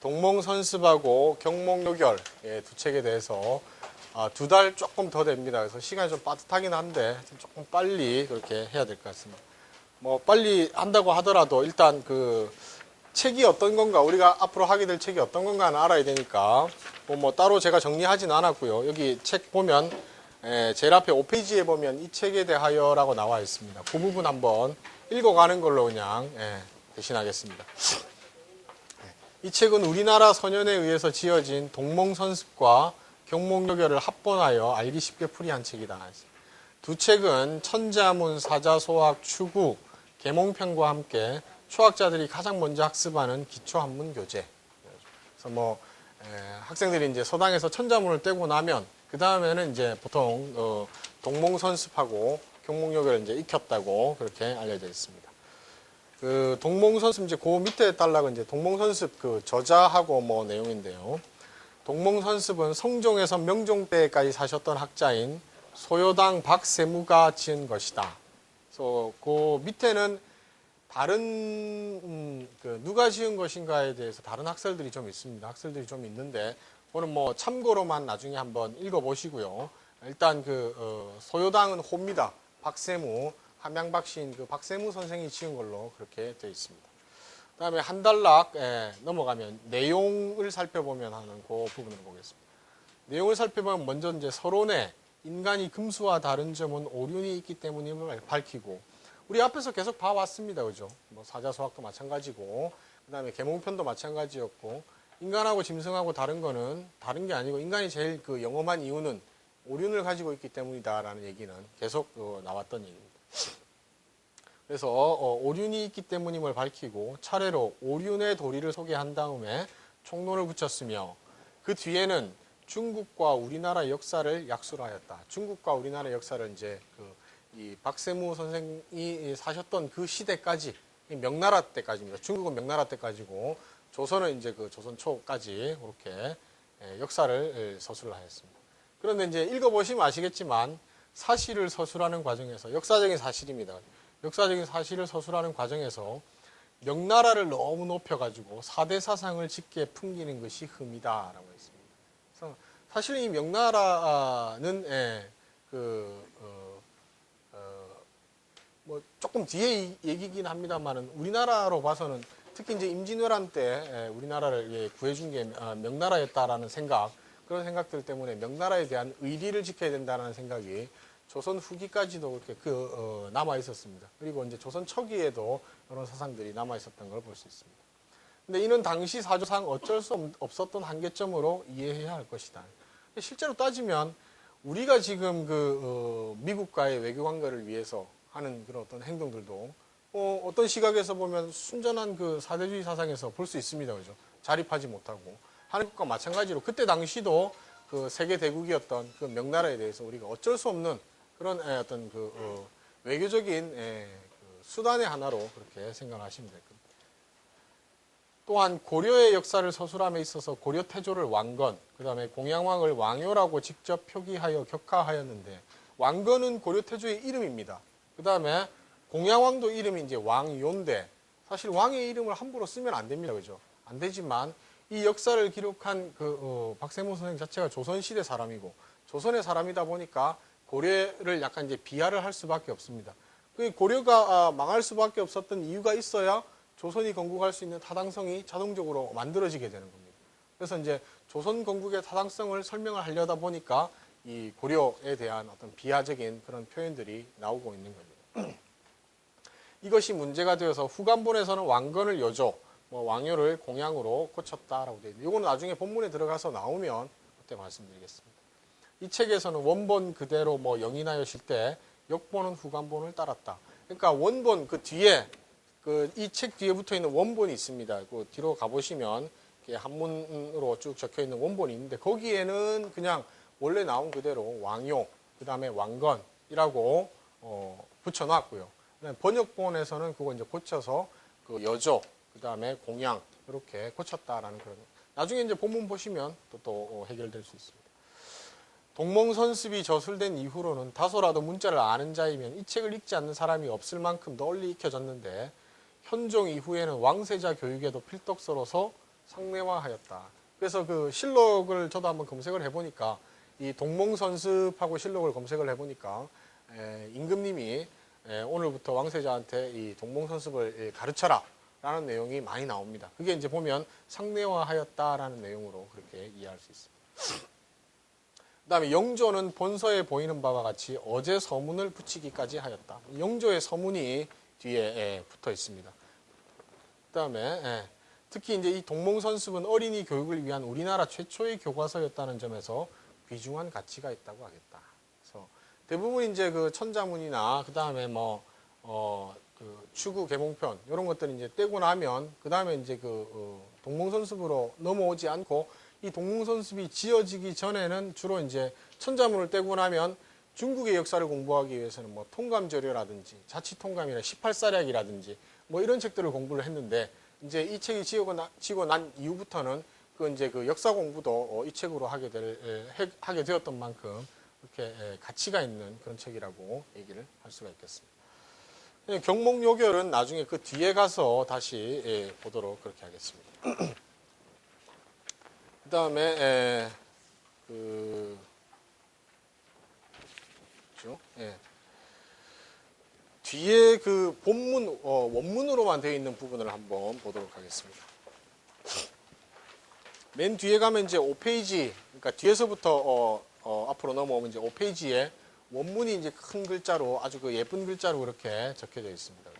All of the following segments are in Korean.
동몽선습하고 경몽요결 두 책에 대해서 2달 조금 더 됩니다. 그래서 시간이 좀 빠듯하긴 한데 조금 빨리 그렇게 해야 될 것 같습니다. 뭐 빨리 한다고 하더라도 일단 그 책이 어떤 건가, 우리가 앞으로 하게 될 책이 어떤 건가는 알아야 되니까 뭐 따로 제가 정리하진 않았고요. 여기 책 보면 제일 앞에 5페이지에 보면 이 책에 대하여라고 나와 있습니다. 그 부분 한번 읽어가는 걸로 그냥 대신하겠습니다. 이 책은 우리나라 서년에 의해서 지어진 동몽선습과 경몽요결을 합본하여 알기 쉽게 풀이한 책이다. 두 책은 천자문, 사자소학, 추구, 계몽편과 함께 초학자들이 가장 먼저 학습하는 기초한문 교재. 그래서 뭐 학생들이 이제 서당에서 천자문을 떼고 나면 그 다음에는 이제 보통 동몽선습하고 경몽요결을 이제 익혔다고 그렇게 알려져 있습니다. 그 동몽선습 이제 그 밑에 단락은 이제 동몽선습 그 저자하고 뭐 내용인데요. 동몽선습은 성종에서 명종 때까지 사셨던 학자인 소요당 박세무가 지은 것이다. 그래서 그 밑에는 다른 누가 지은 것인가에 대해서 다른 학설들이 좀 있습니다. 학설들이 좀 있는데 오늘 뭐 참고로만 나중에 한번 읽어보시고요. 일단 소요당은 호입니다. 박세무, 함양박시인 그 박세무 선생이 지은 걸로 그렇게 되어 있습니다. 그 다음에 한 단락 넘어가면 내용을 살펴보면 하는 그 부분을 보겠습니다. 내용을 살펴보면 먼저 이제 서론에 인간이 금수와 다른 점은 오륜이 있기 때문임을 밝히고, 우리 앞에서 계속 봐왔습니다. 그죠? 뭐 사자소학도 마찬가지고, 그 다음에 계몽편도 마찬가지였고, 인간하고 짐승하고 다른 거는 다른 게 아니고, 인간이 제일 그 영험한 이유는 오륜을 가지고 있기 때문이다라는 얘기는 계속 나왔던 얘기입니다. 그래서 오륜이 있기 때문임을 밝히고 차례로 오륜의 도리를 소개한 다음에 총론을 붙였으며, 그 뒤에는 중국과 우리나라 역사를 약수를 하였다. 중국과 우리나라 역사를 이제 이 박세무 선생이 사셨던 그 시대까지, 명나라 때까지입니다. 중국은 명나라 때까지고 조선은 이제 그 조선 초까지 그렇게 역사를 서술을 하였습니다. 그런데 이제 읽어보시면 아시겠지만 사실을 서술하는 과정에서, 역사적인 사실입니다. 역사적인 사실을 서술하는 과정에서 명나라를 너무 높여가지고 4대 사상을 짙게 풍기는 것이 흠이다라고 했습니다. 그래서 사실 이 명나라는 뭐 조금 뒤에 얘기긴 합니다만은 우리나라로 봐서는 특히 이제 임진왜란 때 우리나라를 구해준 게 명나라였다라는 생각, 그런 생각들 때문에 명나라에 대한 의리를 지켜야 된다는 생각이 조선 후기까지도 그렇게 남아 있었습니다. 그리고 이제 조선 초기에도 이런 사상들이 남아 있었던 걸 볼 수 있습니다. 근데 이는 당시 사조상 어쩔 수 없었던 한계점으로 이해해야 할 것이다. 실제로 따지면 우리가 지금 미국과의 외교 관계를 위해서 하는 그런 어떤 행동들도 어떤 시각에서 보면 순전한 그 사대주의 사상에서 볼 수 있습니다. 그죠? 자립하지 못하고. 한국과 마찬가지로 그때 당시도 그 세계 대국이었던 그 명나라에 대해서 우리가 어쩔 수 없는 그런 어떤 외교적인 수단의 하나로 그렇게 생각하시면 될 겁니다. 또한 고려의 역사를 서술함에 있어서 고려 태조를 왕건, 그 다음에 공양왕을 왕요라고 직접 표기하여 격하하였는데, 왕건은 고려 태조의 이름입니다. 그 다음에 공양왕도 이름이 이제 왕요인데, 사실 왕의 이름을 함부로 쓰면 안 됩니다. 그죠? 안 되지만 이 역사를 기록한 박세무 선생 자체가 조선시대 사람이고 조선의 사람이다 보니까 고려를 약간 이제 비하를 할 수밖에 없습니다. 그 고려가 망할 수밖에 없었던 이유가 있어야 조선이 건국할 수 있는 타당성이 자동적으로 만들어지게 되는 겁니다. 그래서 이제 조선 건국의 타당성을 설명을 하려다 보니까 이 고려에 대한 어떤 비하적인 그런 표현들이 나오고 있는 겁니다. 이것이 문제가 되어서 후간본에서는 왕건을 여조, 왕요를 공양으로 고쳤다라고 되어 있는데, 이거는 나중에 본문에 들어가서 나오면 그때 말씀드리겠습니다. 이 책에서는 원본 그대로 영인하여실 때 역본은 후간본을 따랐다. 그러니까 원본 그 뒤에 이 책 뒤에 붙어 있는 원본이 있습니다. 그 뒤로 가보시면 한문으로 쭉 적혀 있는 원본이 있는데 거기에는 그냥 원래 나온 그대로 왕요, 그 다음에 왕건이라고 붙여놨고요. 번역본에서는 그거 이제 고쳐서 그 여조, 그 다음에 공양 이렇게 고쳤다라는 그런. 나중에 이제 본문 보시면 또 해결될 수 있습니다. 동몽선습이 저술된 이후로는 다소라도 문자를 아는 자이면 이 책을 읽지 않는 사람이 없을 만큼 널리 익혀졌는데, 현종 이후에는 왕세자 교육에도 필독서로서 상례화하였다. 그래서 그 실록을 저도 한번 검색을 해보니까 이 동몽선습하고 실록을 검색을 해보니까 임금님이 오늘부터 왕세자한테 이 동몽선습을 가르쳐라 라는 내용이 많이 나옵니다. 그게 이제 보면 상례화하였다라는 내용으로 그렇게 이해할 수 있습니다. 그 다음에 영조는 본서에 보이는 바와 같이 어제 서문을 붙이기까지 하였다. 영조의 서문이 뒤에 붙어 있습니다. 그 다음에 특히 이제 이 동몽선습은 어린이 교육을 위한 우리나라 최초의 교과서였다는 점에서 귀중한 가치가 있다고 하겠다. 그래서 대부분 이제 그 천자문이나 그 다음에 그 추구 계몽편 이런 것들이 이제 떼고 나면 그 다음에 이제 그 동몽선습으로 넘어오지 않고 이 동몽선습이 지어지기 전에는 주로 이제 천자문을 떼고 나면 중국의 역사를 공부하기 위해서는 뭐 통감조료라든지 자치통감이나 18사략이라든지 뭐 이런 책들을 공부를 했는데 이제 이 책이 지고 난 이후부터는 그 이제 그 역사 공부도 이 책으로 하게 되었던 만큼 이렇게 가치가 있는 그런 책이라고 얘기를 할 수가 있겠습니다. 경목요결은 나중에 그 뒤에 가서 다시 보도록 그렇게 하겠습니다. 그 다음에 뒤에 그 본문 원문으로만 되어 있는 부분을 한번 보도록 하겠습니다. 맨 뒤에 가면 이제 5페이지, 그러니까 뒤에서부터 앞으로 넘어오면 이제 5페이지에 원문이 이제 큰 글자로 아주 그 예쁜 글자로 그렇게 적혀져 있습니다.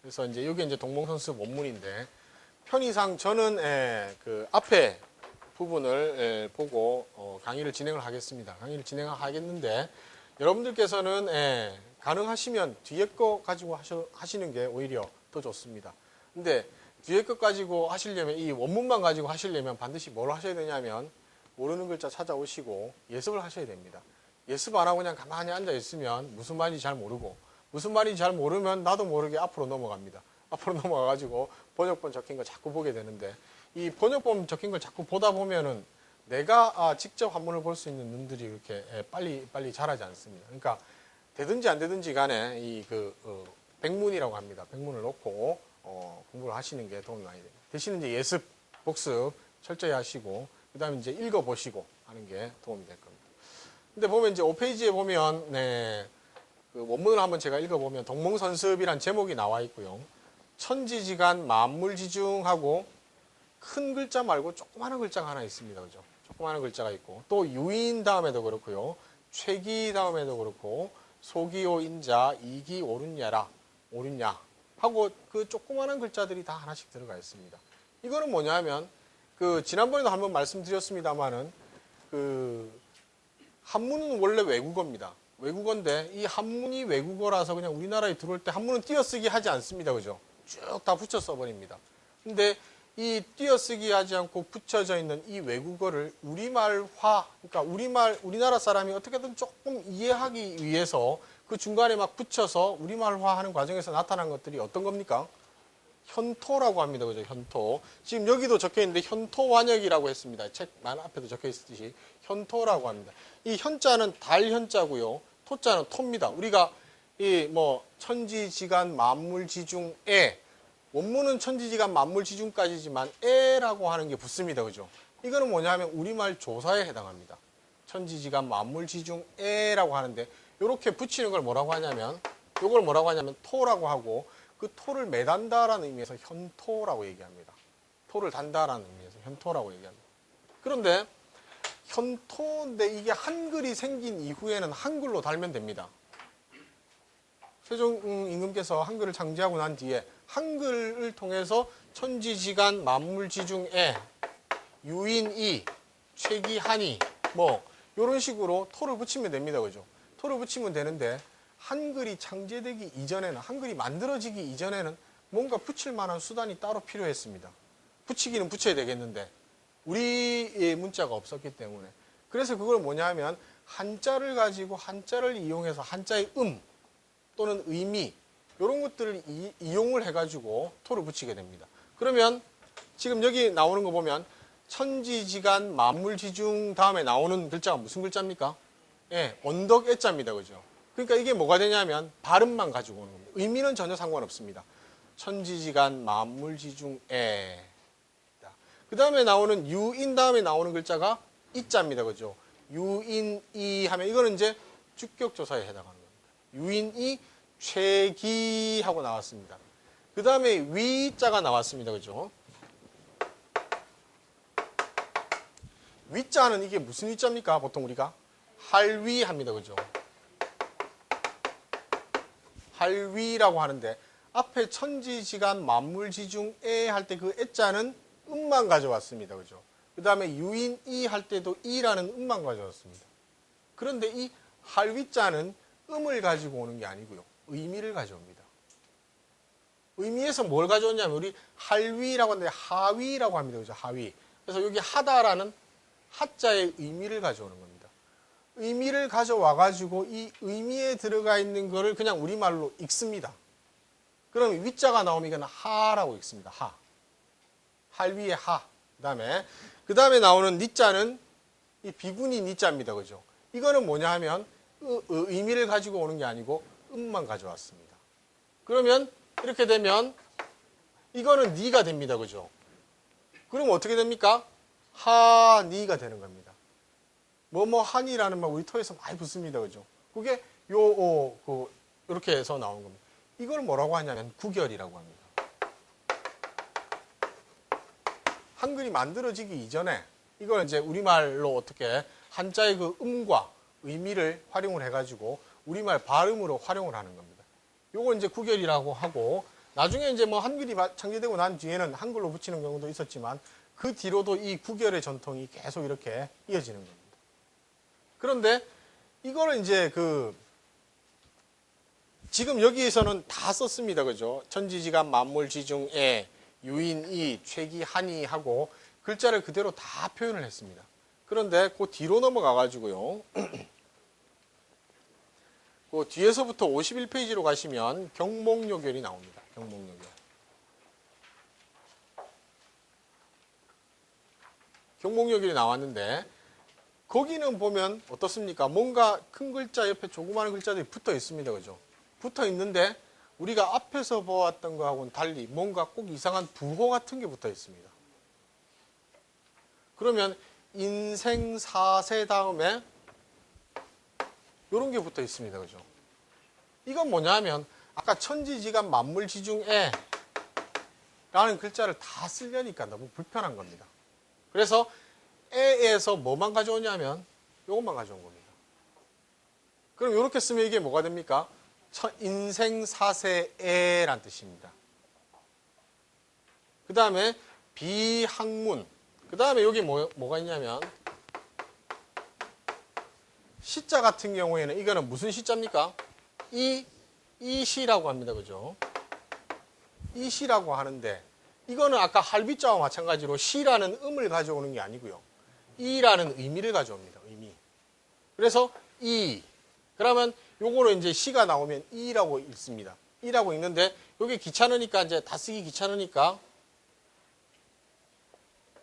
그래서 이제 여기 이제 동몽선습 원문인데 편의상 저는 그 앞에 부분을 보고 강의를 진행을 하겠습니다. 강의를 진행하겠는데 여러분들께서는 가능하시면 뒤에 거 가지고 하시는 게 오히려 더 좋습니다. 근데 뒤에 거 가지고 하시려면 이 원문만 가지고 하시려면 반드시 뭘 하셔야 되냐면 모르는 글자 찾아오시고 예습을 하셔야 됩니다. 예습 안 하고 그냥 가만히 앉아 있으면 무슨 말인지 잘 모르고 무슨 말인지 잘 모르면 나도 모르게 앞으로 넘어갑니다. 앞으로 넘어가가지고 번역본 적힌 거 자꾸 보게 되는데 이 번역본 적힌 걸 자꾸 보다 보면은 내가 직접 한문을 볼 수 있는 눈들이 이렇게 빨리 자라지 않습니다. 그러니까 되든지 안 되든지 간에 이 백문이라고 합니다. 백문을 놓고 공부를 하시는 게 도움이 많이 됩니다. 대신 이제 예습, 복습 철저히 하시고 그다음에 이제 읽어보시고 하는 게 도움이 될 겁니다. 근데 보면 이제 5페이지에 보면 그 원문을 한번 제가 읽어보면 동몽선습이란 제목이 나와 있고요. 천지지간 만물지중하고 큰 글자 말고 조그마한 글자가 하나 있습니다. 그죠? 조그마한 글자가 있고 또 유인 다음에도 그렇고요. 최기 다음에도 그렇고 소기오 인자 이기 오륜야라 오륜야 하고 그 조그마한 글자들이 다 하나씩 들어가 있습니다. 이거는 뭐냐면 그 지난번에도 한번 말씀드렸습니다만은 그 한문은 원래 외국어입니다. 외국어인데 이 한문이 외국어라서 그냥 우리나라에 들어올 때 한문은 띄어쓰기 하지 않습니다. 그죠? 쭉 다 붙여 써버립니다. 근데 이 띄어쓰기 하지 않고 붙여져 있는 이 외국어를 우리말화, 그러니까 우리나라 사람이 어떻게든 조금 이해하기 위해서 그 중간에 막 붙여서 우리말화 하는 과정에서 나타난 것들이 어떤 겁니까? 현토라고 합니다. 그죠? 현토. 지금 여기도 적혀 있는데 현토완역이라고 했습니다. 책 만 앞에도 적혀 있듯이 현토라고 합니다. 이 현자는 달현자고요. 토자는 토입니다. 우리가 이 뭐 천지지간 만물지중에 원문은 천지지간 만물지중까지지만 에라고 하는 게 붙습니다. 그죠? 이거는 뭐냐면 우리말 조사에 해당합니다. 천지지간 만물지중에라고 하는데 이렇게 붙이는 걸 뭐라고 하냐면 이걸 뭐라고 하냐면 토라고 하고 그 토를 매단다라는 의미에서 현토라고 얘기합니다. 토를 단다라는 의미에서 현토라고 얘기합니다. 그런데 현토인데 이게 한글이 생긴 이후에는 한글로 달면 됩니다. 세종 임금께서 한글을 창제하고 난 뒤에 한글을 통해서 천지지간 만물지중에 유인이 최기한이 뭐 이런 식으로 토를 붙이면 됩니다. 그죠? 토를 붙이면 되는데 한글이 창제되기 이전에는 한글이 만들어지기 이전에는 뭔가 붙일 만한 수단이 따로 필요했습니다. 붙이기는 붙여야 되겠는데 우리의 문자가 없었기 때문에 그래서 그걸 뭐냐면 한자를 가지고 한자를 이용해서 한자의 또는 의미 이런 것들을 이용을 해가지고 토를 붙이게 됩니다. 그러면 지금 여기 나오는 거 보면 천지지간 만물지중 다음에 나오는 글자가 무슨 글자입니까? 예, 언덕애자입니다. 그죠? 그러니까 이게 뭐가 되냐면 발음만 가지고 오는 겁니다. 의미는 전혀 상관없습니다. 천지지간 만물지중에 그 다음에 나오는 유인 다음에 나오는 글자가 이자입니다. 그죠? 유인이 하면 이거는 이제 주격조사에 해당하는 겁니다. 유인이 최기하고 나왔습니다. 그 다음에 위자가 나왔습니다. 그죠? 위자는 이게 무슨 위자입니까? 보통 우리가 할위 합니다. 그죠? 할위라고 하는데 앞에 천지지간 만물지중에 할 때 그 애자는 음만 가져왔습니다. 그죠? 그 다음에 유인이 할 때도 이라는 음만 가져왔습니다. 그런데 이 할위자는 음을 가지고 오는 게 아니고요. 의미를 가져옵니다. 의미에서 뭘 가져오냐면 우리 할위라고 하는데 하위라고 합니다. 그죠? 하위. 그래서 여기 하다라는 하자의 의미를 가져오는 겁니다. 의미를 가져와 가지고 이 의미에 들어가 있는 거를 그냥 우리말로 읽습니다. 그럼 위자가 나오면 이건 하라고 읽습니다. 하. 할위의 하. 그 다음에 나오는 니자는 이 비군이 니자입니다. 그죠? 이거는 뭐냐 하면 의미를 가지고 오는 게 아니고 음만 가져왔습니다. 그러면 이렇게 되면 이거는 니가 됩니다. 그죠? 그럼 어떻게 됩니까? 하니가 되는 겁니다. 하니라는 말 우리 토에서 많이 붙습니다. 그죠? 그게 이렇게 해서 나오는 겁니다. 이걸 뭐라고 하냐면 구결이라고 합니다. 한글이 만들어지기 이전에 이걸 이제 우리말로 어떻게 한자의 그 음과 의미를 활용을 해가지고 우리말 발음으로 활용을 하는 겁니다. 요걸 이제 구결이라고 하고 나중에 이제 한글이 창제되고 난 뒤에는 한글로 붙이는 경우도 있었지만 그 뒤로도 이 구결의 전통이 계속 이렇게 이어지는 겁니다. 그런데 이거를 이제 지금 여기에서는 다 썼습니다. 그죠? 천지지간 만물지중에 유인이 최기하니 하고 글자를 그대로 다 표현을 했습니다. 그런데 그 뒤로 넘어가 가지고요. 그 뒤에서부터 51페이지로 가시면 경목요결이 나옵니다. 경목요결. 경목요결이 나왔는데 거기는 보면 어떻습니까? 뭔가 큰 글자 옆에 조그마한 글자들이 붙어 있습니다. 그죠? 붙어 있는데 우리가 앞에서 보았던 거하고는 달리 뭔가 꼭 이상한 부호 같은 게 붙어 있습니다. 그러면 인생사세 다음에 이런 게 붙어 있습니다. 그죠? 이건 뭐냐 하면 아까 천지지간 만물지중에 라는 글자를 다 쓰려니까 너무 불편한 겁니다. 그래서 에에서 뭐만 가져오냐면 이것만 가져온 겁니다. 그럼 이렇게 쓰면 이게 뭐가 됩니까? 인생사세에란 뜻입니다. 그 다음에 비학문. 그 다음에 여기 뭐가 있냐면 시자 같은 경우에는 이거는 무슨 시자입니까? 이시라고 합니다. 그죠? 이시라고 하는데 이거는 아까 할비자와 마찬가지로 시라는 음을 가져오는 게 아니고요. 이라는 의미를 가져옵니다. 의미. 그래서 이. 그러면 요거는 이제 시가 나오면 이라고 읽습니다. 이라고 읽는데 요게 귀찮으니까 이제 다 쓰기 귀찮으니까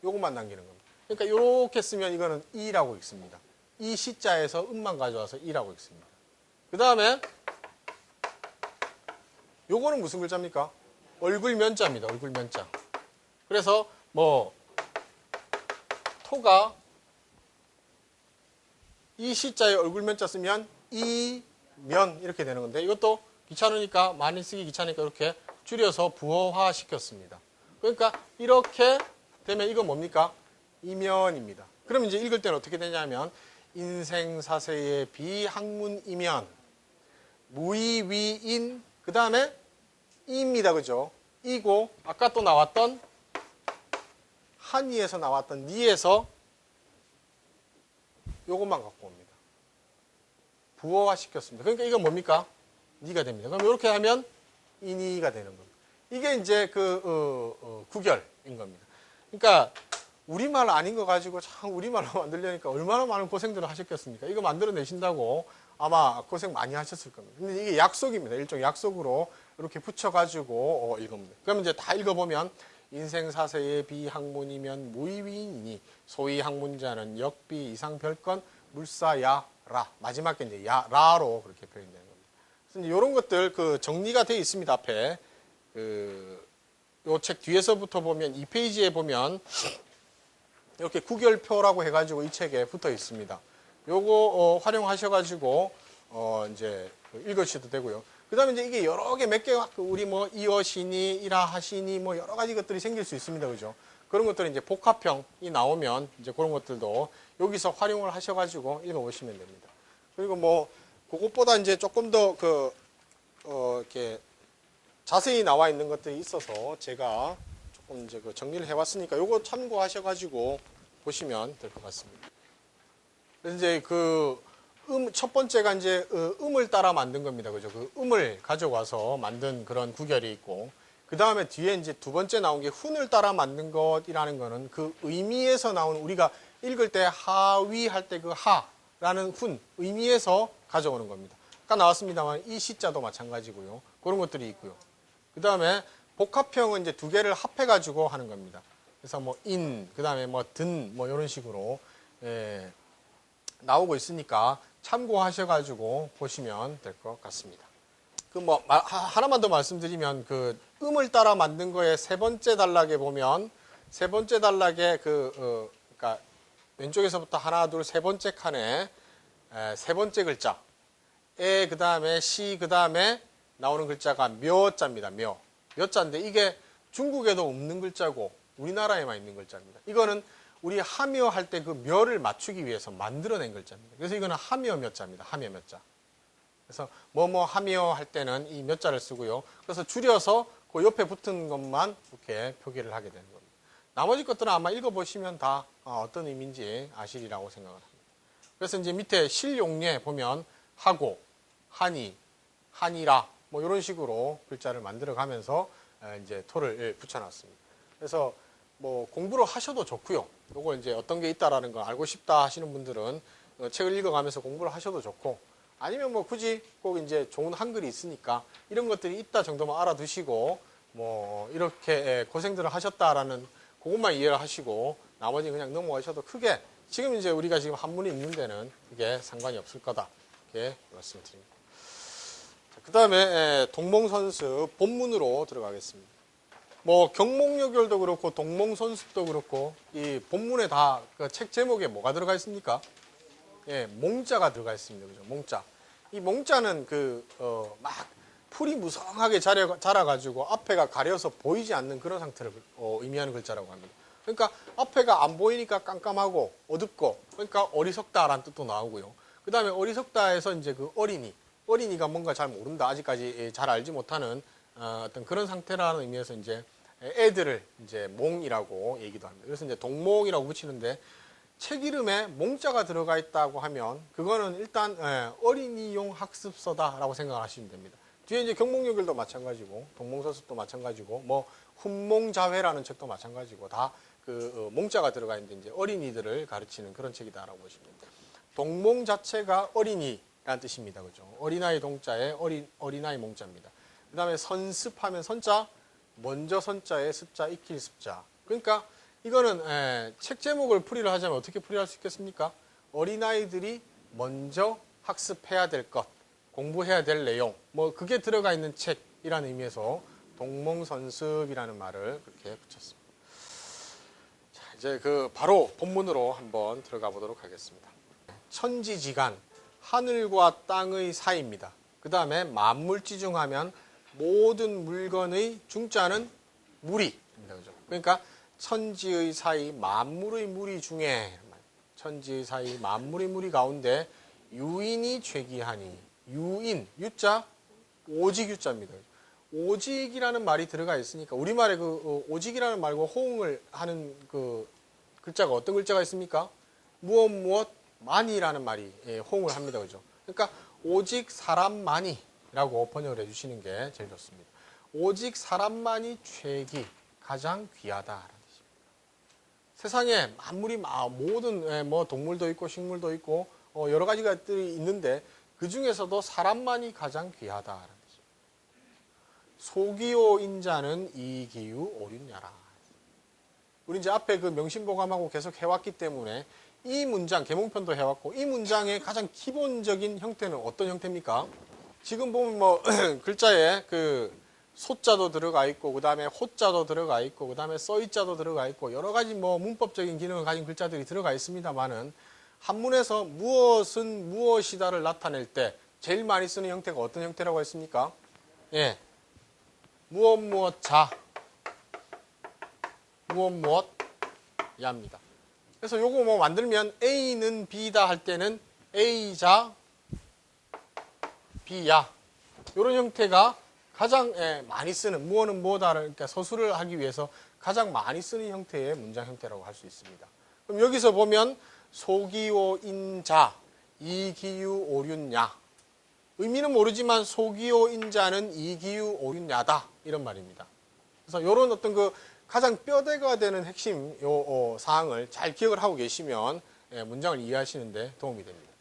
요것만 남기는 겁니다. 그러니까 요렇게 쓰면 이거는 이라고 읽습니다. 이 시자에서 음만 가져와서 이라고 읽습니다. 그 다음에 요거는 무슨 글자입니까? 얼굴면자입니다. 얼굴면자. 그래서 토가 이 시자에 얼굴면자 쓰면 이면 이렇게 되는 건데 이것도 귀찮으니까 많이 쓰기 귀찮으니까 이렇게 줄여서 부호화 시켰습니다. 그러니까 이렇게 되면 이건 뭡니까? 이면입니다. 그럼 이제 읽을 때는 어떻게 되냐면 인생사세의 비학문이면 무의위인 그 다음에 이입니다. 그죠? 이고 아까 또 나왔던 한이에서 나왔던 니에서 요것만 갖고 옵니다. 부호화 시켰습니다. 그러니까 이건 뭡니까? 니가 됩니다. 그럼 이렇게 하면 이니가 되는 겁니다. 이게 이제 구결인 겁니다. 그러니까 우리말 아닌 거 가지고 참 우리말로 만들려니까 얼마나 많은 고생들을 하셨겠습니까? 이거 만들어내신다고 아마 고생 많이 하셨을 겁니다. 근데 이게 약속입니다. 일종 약속으로 이렇게 붙여가지고 읽습니다. 그럼 이제 다 읽어보면 인생사세의 비학문이면 무의위인이니 소위 학문자는 역비 이상별건 물사야라 마지막에 이제 야라로 그렇게 표현되는 겁니다. 그래서 이런 것들 정리가 되어 있습니다. 앞에 요 책 뒤에서부터 보면 2페이지에 보면 이렇게 구결표라고 해가지고 이 책에 붙어 있습니다. 요거 활용하셔가지고 이제 읽으셔도 되고요. 그다음에 이제 이게 여러 개 몇 개가 우리 뭐 이어시니 이라하시니 뭐 여러 가지 것들이 생길 수 있습니다, 그죠? 그런 것들은 이제 복합형이 나오면 이제 그런 것들도 여기서 활용을 하셔가지고 읽어보시면 됩니다. 그리고 뭐 그것보다 이제 조금 더 이렇게 자세히 나와 있는 것들이 있어서 제가 조금 이제 정리를 해왔으니까 요거 참고하셔가지고 보시면 될 것 같습니다. 그래서 이제 첫 번째가 이제 음을 따라 만든 겁니다. 그죠? 그 음을 가져와서 만든 그런 구결이 있고, 그 다음에 뒤에 이제 두 번째 나온 게 훈을 따라 만든 것이라는 거는 그 의미에서 나오는 우리가 읽을 때 하위 할 때 그 하라는 훈, 의미에서 가져오는 겁니다. 아까 나왔습니다만 이 시자도 마찬가지고요. 그런 것들이 있고요. 그 다음에 복합형은 이제 두 개를 합해가지고 하는 겁니다. 그래서 뭐 그 다음에 뭐 든, 뭐 이런 식으로, 나오고 있으니까 참고하셔가지고 보시면 될 것 같습니다. 하나만 더 말씀드리면 음을 따라 만든 거에 세 번째 단락에 보면 세 번째 단락에 그러니까 왼쪽에서부터 하나, 둘, 세 번째 칸에 세 번째 글자 그 다음에 시, 그 다음에 나오는 글자가 묘자입니다. 묘자인데 이게 중국에도 없는 글자고 우리나라에만 있는 글자입니다. 이거는 우리 하묘 할 때 그 묘를 맞추기 위해서 만들어낸 글자입니다. 그래서 이거는 하묘 묘자입니다. 하묘 묘자. 그래서 뭐뭐 하묘 할 때는 이 묘자를 쓰고요. 그래서 줄여서 그 옆에 붙은 것만 이렇게 표기를 하게 되는 겁니다. 나머지 것들은 아마 읽어보시면 다 어떤 의미인지 아시리라고 생각을 합니다. 그래서 이제 밑에 실용례 보면 하고, 하니, 하니라 뭐 이런 식으로 글자를 만들어 가면서 이제 토를 붙여놨습니다. 그래서 뭐 공부를 하셔도 좋고요. 요거 이제 어떤 게 있다라는 거 알고 싶다 하시는 분들은 책을 읽어가면서 공부를 하셔도 좋고, 아니면 뭐 굳이 꼭 이제 좋은 한글이 있으니까 이런 것들이 있다 정도만 알아두시고 뭐 이렇게 고생들을 하셨다라는 그것만 이해를 하시고 나머지 그냥 넘어가셔도 크게 지금 이제 우리가 지금 한문이 있는 데는 그게 상관이 없을 거다 이렇게 말씀드립니다. 그 다음에 동몽선습 본문으로 들어가겠습니다. 뭐 경몽여결도 그렇고 동몽선습도 그렇고 이 본문에 다 그 책 제목에 뭐가 들어가 있습니까? 몽자가 들어가 있습니다. 그죠? 몽자. 이 몽자는 막 풀이 무성하게 자라가지고 앞에가 가려서 보이지 않는 그런 상태를 의미하는 글자라고 합니다. 그러니까 앞에가 안 보이니까 깜깜하고 어둡고, 그러니까 어리석다라는 뜻도 나오고요. 그 다음에 어리석다에서 이제 그 어린이가 뭔가 잘 모른다, 아직까지 잘 알지 못하는 어떤 그런 상태라는 의미에서 이제 애들을 이제 몽이라고 얘기도 합니다. 그래서 이제 동몽이라고 붙이는데 책 이름에 몽자가 들어가 있다고 하면 그거는 일단 어린이용 학습서다라고 생각하시면 됩니다. 뒤에 이제 경몽여결도 마찬가지고 동몽서습도 마찬가지고 뭐 훈몽자회라는 책도 마찬가지고 다 몽자가 들어가 있는데 이제 어린이들을 가르치는 그런 책이다라고 보시면 됩니다. 동몽 자체가 어린이라는 뜻입니다. 그죠? 어린아이 동자에 어린아이 몽자입니다. 그 다음에 선습하면 선자, 먼저 선자에 습자, 익힐 습자. 그러니까 이거는 책 제목을 풀이를 하자면 어떻게 풀이할 수 있겠습니까? 어린아이들이 먼저 학습해야 될 것, 공부해야 될 내용, 뭐 그게 들어가 있는 책이라는 의미에서 동몽선습이라는 말을 그렇게 붙였습니다. 자, 이제 바로 본문으로 한번 들어가 보도록 하겠습니다. 천지지간, 하늘과 땅의 사이입니다. 그 다음에 만물지중하면 모든 물건의 중자는 물이입니다. 그죠? 그러니까 천지의 사이 만물의 무리 중에, 천지의 사이 만물의 무리 가운데 유인이 죄기하니, 유인, 유자, 오직 유자입니다. 오직이라는 말이 들어가 있으니까 우리말에 오직이라는 말과 호응을 하는 글자가 어떤 글자가 있습니까? 무엇 만이라는 말이 호응을 합니다. 그죠? 그러니까 오직 사람만이라고 번역을 해주시는 게 제일 좋습니다. 오직 사람만이 죄기, 가장 귀하다. 세상에 만물이 모든 뭐 동물도 있고 식물도 있고 여러 가지 것들이 있는데 그 중에서도 사람만이 가장 귀하다라는 뜻입니다. 소기요 인자는 이기유 오륜야라. 우리 이제 앞에 명심보감하고 계속 해왔기 때문에 이 문장, 계몽편도 해왔고 이 문장의 가장 기본적인 형태는 어떤 형태입니까? 지금 보면 뭐 글자에 소자도 들어가 있고, 그 다음에 호자도 들어가 있고, 그 다음에 써이자도 들어가 있고, 여러 가지 뭐 문법적인 기능을 가진 글자들이 들어가 있습니다만은, 한문에서 무엇은 무엇이다를 나타낼 때 제일 많이 쓰는 형태가 어떤 형태라고 했습니까? 예. 무엇 무엇 자, 무엇 무엇 야입니다. 그래서 요거 뭐 만들면 A는 B다 할 때는 A자, B야. 요런 형태가 가장 많이 쓰는, 무엇은 뭐다를, 그러니까 서술을 하기 위해서 가장 많이 쓰는 형태의 문장 형태라고 할 수 있습니다. 그럼 여기서 보면 소기오 인자, 이기유 오륜야. 의미는 모르지만 소기오 인자는 이기유 오륜야다. 이런 말입니다. 그래서 이런 어떤 그 가장 뼈대가 되는 핵심 사항을 잘 기억을 하고 계시면 문장을 이해하시는데 도움이 됩니다.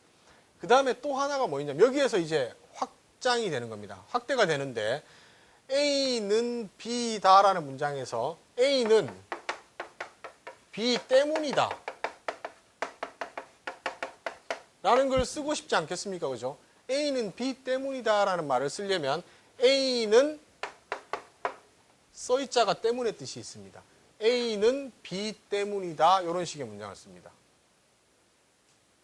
그 다음에 또 하나가 뭐냐면 여기에서 이제 확장이 되는 겁니다. 확대가 되는데 A는 B다라는 문장에서 A는 B 때문이다 라는 걸 쓰고 싶지 않겠습니까? 그죠? A는 B 때문이다라는 말을 쓰려면 A는 써이자가 때문에 뜻이 있습니다. A는 B 때문이다 이런 식의 문장을 씁니다.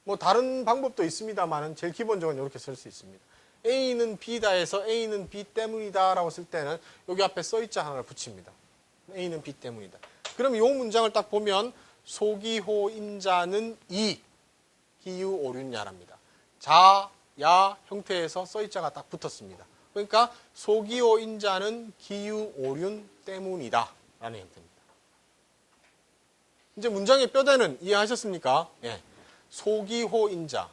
뭐 다른 방법도 있습니다만 제일 기본적으로 이렇게 쓸 수 있습니다. A는 B다에서 A는 B 때문이다 라고 쓸 때는 여기 앞에 써이자 하나를 붙입니다. A는 B 때문이다. 그럼 이 문장을 딱 보면 소기호인자는 이 기유 오륜야랍니다. 자, 야 형태에서 써이자가 딱 붙었습니다. 그러니까 소기호인자는 기유 오륜 때문이다 라는 형태입니다. 이제 문장의 뼈대는 이해하셨습니까? 예. 소기호인자,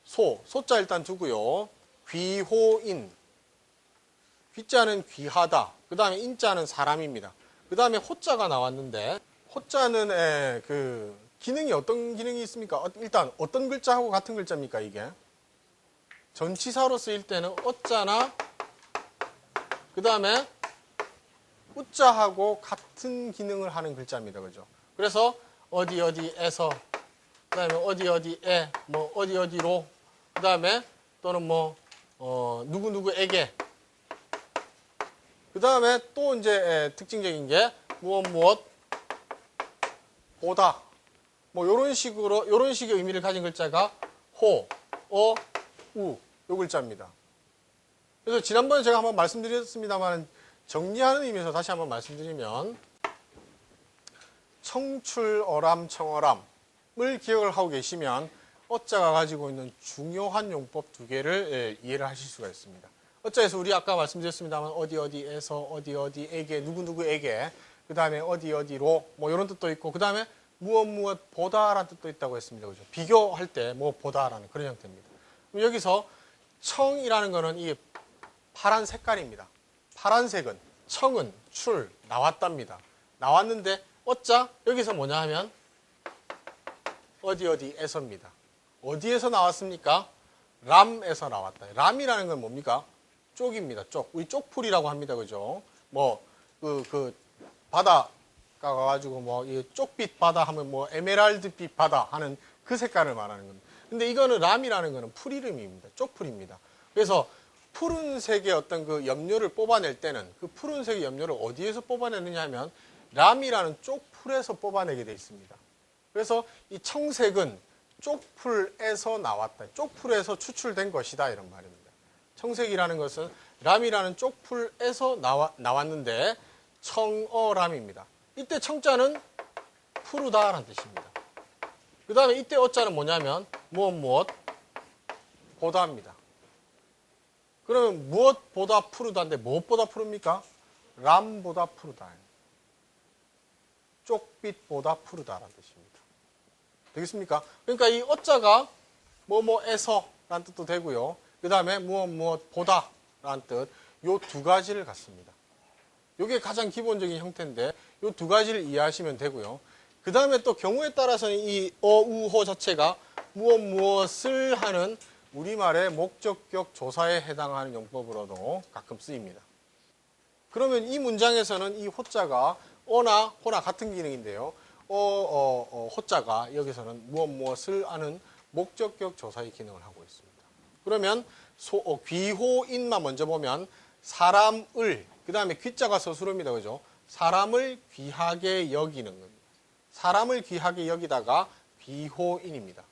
소자 일단 두고요. 귀호인, 귀자는 귀하다. 그 다음에 인자는 사람입니다. 그 다음에 호자가 나왔는데 호자는 그 기능이 어떤 기능이 있습니까? 일단 어떤 글자하고 같은 글자입니까 이게? 전치사로 쓰일 때는 어자나 그 다음에 우자하고 같은 기능을 하는 글자입니다. 그죠? 그래서 어디 어디에서 그 다음에 어디 어디에 뭐 어디 어디로 그 다음에 또는 뭐 누구누구에게 그 다음에 또 이제 특징적인 게 무엇 보다 뭐 요런 식으로 요런 식의 의미를 가진 글자가 호, 어, 우 요 글자입니다. 그래서 지난번에 제가 한번 말씀드렸습니다만 정리하는 의미에서 다시 한번 말씀드리면 청출, 어람, 청어람을 기억을 하고 계시면 어자가 가지고 있는 중요한 용법 두 개를 이해를 하실 수가 있습니다. 어자에서 우리 아까 말씀드렸습니다만 어디 어디에서 어디 어디에게 누구누구에게 그 다음에 어디 어디로 뭐 이런 뜻도 있고 그 다음에 무엇 보다라는 뜻도 있다고 했습니다. 그죠? 비교할 때 뭐 보다라는 그런 형태입니다. 그럼 여기서 청이라는 거는 이 파란 색깔입니다. 파란색은 청은 출 나왔답니다. 나왔는데 어자 여기서 뭐냐 하면 어디 어디에서입니다. 어디에서 나왔습니까? 람에서 나왔다. 람이라는 건 뭡니까? 쪽입니다. 쪽. 우리 쪽풀이라고 합니다. 그죠? 뭐 그 바다가 가가지고 뭐 이 쪽빛 바다 하면 뭐 에메랄드빛 바다 하는 그 색깔을 말하는 겁니다. 근데 이거는 람이라는 거는 풀 이름입니다. 쪽풀입니다. 그래서 푸른색의 어떤 그 염료를 뽑아낼 때는 그 푸른색의 염료를 어디에서 뽑아내느냐 하면 람이라는 쪽풀에서 뽑아내게 되어 있습니다. 그래서 이 청색은 쪽풀에서 나왔다. 쪽풀에서 추출된 것이다. 이런 말입니다. 청색이라는 것은 람이라는 쪽풀에서 나왔는데 청어람입니다. 이때 청자는 푸르다라는 뜻입니다. 그 다음에 이때 어자는 뭐냐면 무엇 보다입니다. 그러면 무엇보다 푸르다인데 무엇보다 푸릅니까? 람보다 푸르다. 쪽빛보다 푸르다라는 뜻입니다. 되겠습니까? 그러니까 이 어자가 뭐뭐에서라는 뜻도 되고요. 그 다음에 무엇보다라는 뜻, 요 두 가지를 갖습니다. 이게 가장 기본적인 형태인데 요 두 가지를 이해하시면 되고요. 그 다음에 또 경우에 따라서는 이 어우호 자체가 무엇을 하는 우리말의 목적격 조사에 해당하는 용법으로도 가끔 쓰입니다. 그러면 이 문장에서는 이 호자가 어나 호나 같은 기능인데요. 호자가 여기서는 무엇을 하는 목적격 조사의 기능을 하고 있습니다. 그러면 귀호인만 먼저 보면 사람을 그 다음에 귀자가 서술어입니다. 그죠? 사람을 귀하게 여기는 겁니다. 사람을 귀하게 여기다가 귀호인입니다.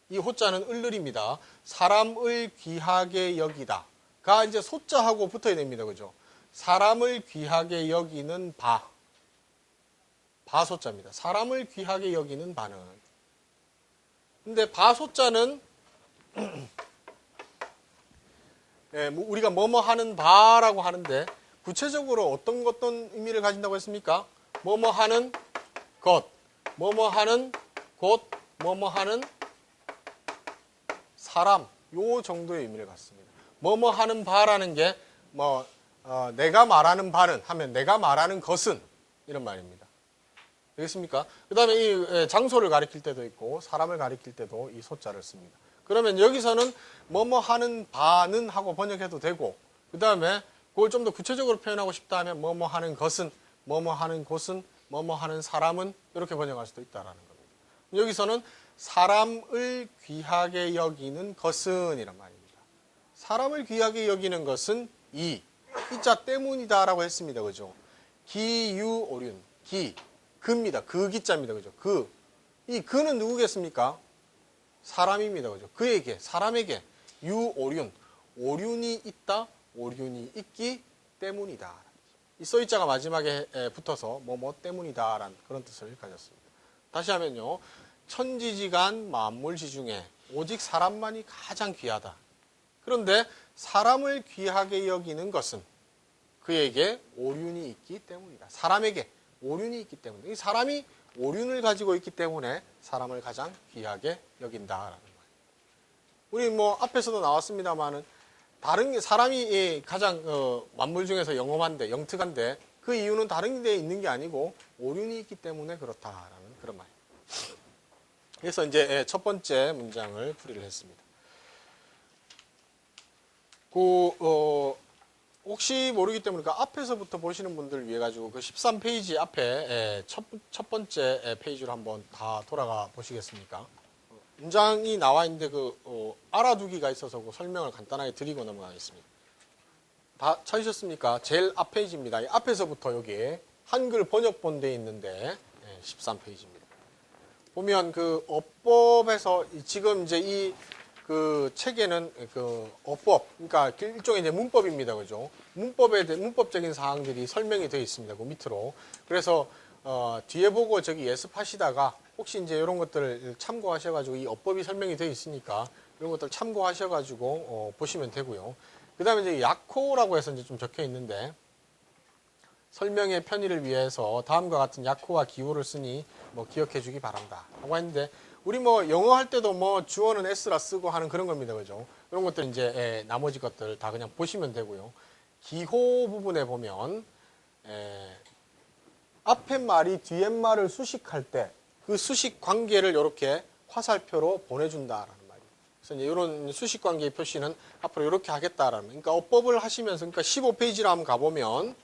이 호자는 을을입니다. 사람을 귀하게 여기다가 이제 소자하고 붙어야 됩니다. 그죠? 사람을 귀하게 여기는 바소자입니다. 사람을 귀하게 여기는 바는. 근데 바소자는 우리가 뭐뭐 하는 바라고 하는데 구체적으로 어떤 의미를 가진다고 했습니까? 뭐뭐 하는 것, 뭐뭐 하는 곳, 뭐뭐 하는 사람, 요 정도의 의미를 갖습니다. 뭐뭐 하는 바라는 게 내가 말하는 바는 하면 내가 말하는 것은 이런 말입니다. 되겠습니까? 그 다음에 이 장소를 가리킬 때도 있고 사람을 가리킬 때도 이 소자를 씁니다. 그러면 여기서는 뭐뭐 하는 바는 하고 번역해도 되고 그 다음에 그걸 좀 더 구체적으로 표현하고 싶다 하면 뭐뭐 하는 것은, 뭐뭐 하는 곳은, 뭐뭐 하는 사람은 이렇게 번역할 수도 있다라는 겁니다. 여기서는 사람을 귀하게 여기는 것은 이란 말입니다. 사람을 귀하게 여기는 것은 이자 때문이다라고 했습니다. 그죠? 기유오륜, 그입니다. 그 기자입니다. 그죠? 이 그는 누구겠습니까? 사람입니다. 그죠? 그에게, 사람에게 유오륜, 오륜이 있다, 오륜이 있기 때문이다. 이 써있자가 마지막에 붙어서 뭐 때문이다라는 그런 뜻을 가졌습니다. 다시 하면요. 천지지간 만물지 중에 오직 사람만이 가장 귀하다. 그런데 사람을 귀하게 여기는 것은 그에게 오륜이 있기 때문이다. 사람에게 오륜이 있기 때문에 이 사람이 오륜을 가지고 있기 때문에 사람을 가장 귀하게 여긴다라는 거예요. 우리 앞에서도 나왔습니다만은 다른 게 사람이 가장 만물 중에서 영험한데 영특한데 그 이유는 다른 데 있는 게 아니고 오륜이 있기 때문에 그렇다라는 그런 말입니다. 그래서 이제 첫 번째 문장을 풀이를 했습니다. 혹시 모르기 때문에 그 앞에서부터 보시는 분들을 위해 가지고 그 13페이지 앞에 첫 번째 페이지로 한번 다 돌아가 보시겠습니까? 문장이 나와 있는데 알아두기가 있어서 그 설명을 간단하게 드리고 넘어가겠습니다. 다 찾으셨습니까? 제일 앞 페이지입니다. 앞에서부터 여기 한글 번역본 돼 있는데 13페이지입니다. 보면 그 어법에서 지금 이제 그 책에는 그 어법, 그러니까 일종의 이제 문법입니다. 그죠? 문법적인 사항들이 설명이 되어 있습니다. 그 밑으로. 그래서, 뒤에 보고 저기 예습하시다가 혹시 이제 이런 것들을 참고하셔가지고 이 어법이 설명이 되어 있으니까 이런 것들 참고하셔가지고, 보시면 되고요. 그 다음에 이제 약호라고 해서 이제 좀 적혀 있는데 설명의 편의를 위해서 다음과 같은 약호와 기호를 쓰니 기억해 주기 바란다. 라고 했는데 우리 영어 할 때도 주어는 s라 쓰고 하는 그런 겁니다. 그죠? 이런 것들 이제 나머지 것들 다 그냥 보시면 되고요. 기호 부분에 보면 앞에 말이 뒤에 말을 수식할 때 그 수식 관계를 이렇게 화살표로 보내준다라는 말이에요. 그래서 이제 이런 수식 관계의 표시는 앞으로 이렇게 하겠다라는. 그러니까 어법을 하시면서 그러니까 15페이지로 한번 가보면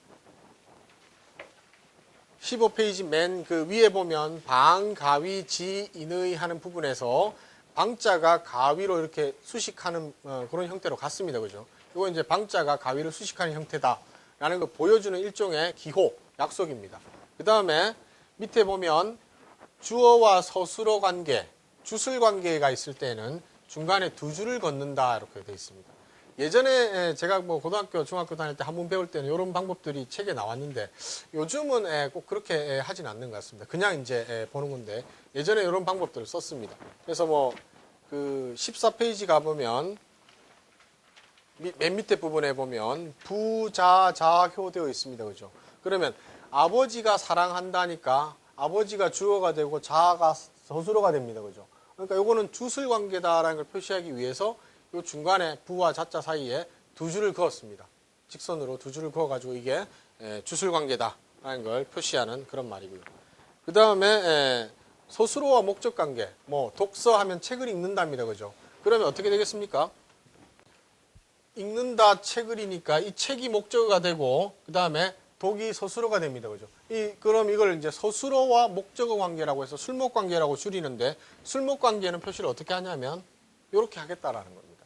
15페이지 맨 그 위에 보면 방, 가위, 지, 인의 하는 부분에서 방자가 가위로 이렇게 수식하는 그런 형태로 갔습니다. 그죠? 이거 이제 방자가 가위를 수식하는 형태다라는 걸 보여주는 일종의 기호, 약속입니다. 그 다음에 밑에 보면 주어와 서술어 관계, 주술 관계가 있을 때는 중간에 두 줄을 걷는다 이렇게 되어 있습니다. 예전에 제가 고등학교, 중학교 다닐 때 한 번 배울 때는 이런 방법들이 책에 나왔는데 요즘은 꼭 그렇게 하진 않는 것 같습니다. 그냥 이제 보는 건데 예전에 이런 방법들을 썼습니다. 그래서 그 14페이지 가보면 맨 밑에 부분에 보면 부자자효 되어 있습니다. 그죠? 그러면 아버지가 사랑한다니까 아버지가 주어가 되고 자가 서술어가 됩니다. 그죠? 그러니까 요거는 주술 관계다라는 걸 표시하기 위해서 요 중간에 부와 자자 사이에 두 줄을 그었습니다. 직선으로 두 줄을 그어가지고 이게 주술 관계다라는 걸 표시하는 그런 말이고요. 그 다음에 서술어와 목적 관계, 독서하면 책을 읽는답니다. 그죠? 그러면 어떻게 되겠습니까? 읽는다 책을이니까 이 책이 목적어가 되고 그 다음에 독이 서술어가 됩니다. 그죠? 그럼 이걸 이제 서술어와 목적어 관계라고 해서 술목 관계라고 줄이는데 술목 관계는 표시를 어떻게 하냐면 이렇게 하겠다라는 겁니다.